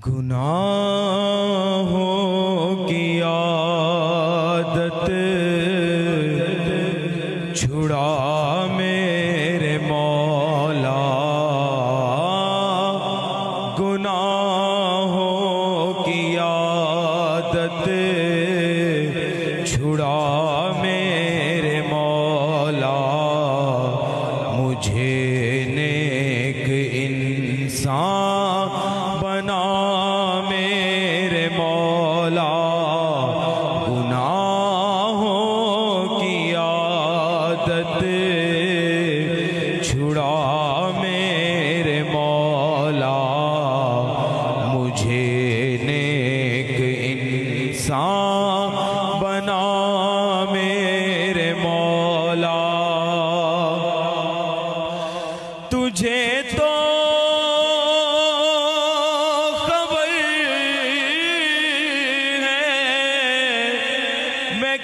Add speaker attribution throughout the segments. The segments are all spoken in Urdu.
Speaker 1: گناہوں کی عادت چھڑا میرے مولا، گناہوں کی عادت چھڑا میرے مولا، مجھے نیک انسان بنا میرے مولا، گناہوں کی عادت چھڑا میرے مولا، مجھے نیک انسان بنا میرے مولا، تجھے تو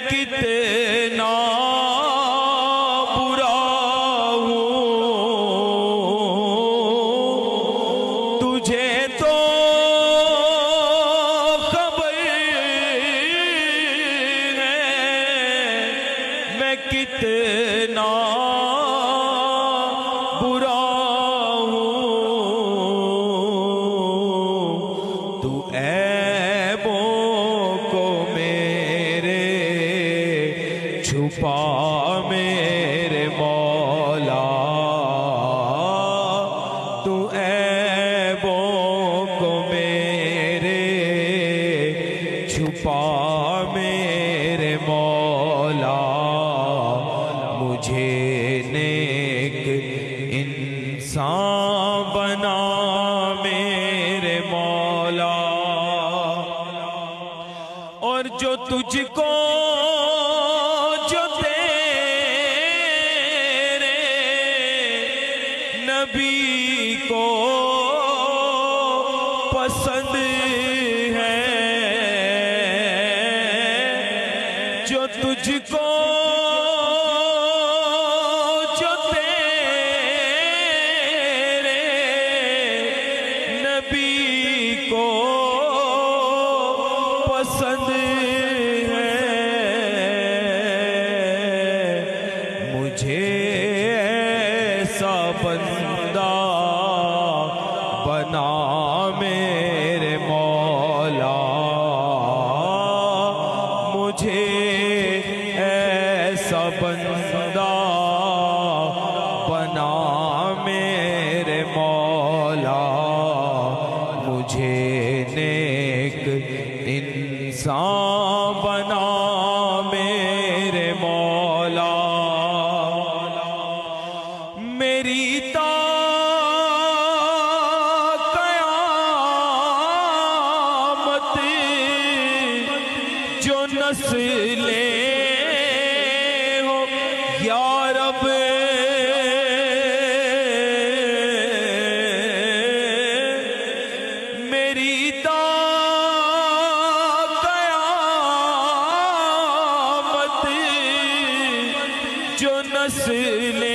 Speaker 1: کتنا برا ہوں، تجھے تو خبر ہے میں کتنا برا ہوں، تو عیبوں کو چھپا میرے مولا، تو عیبوں کو میرے چھپا میرے مولا، مجھے نیک انسان بنا میرے مولا، اور جو تجھ کو نبی کو پسند ہے، جو تجھ کو جو تیرے نبی کو پسند ہے، مجھے ایسا بندہ بنا میرے مولا، مجھے ایسا بندہ بنا میرے مولا، مجھے نیک انسان بنا میرے مولا، میری قیامت جو نسلیں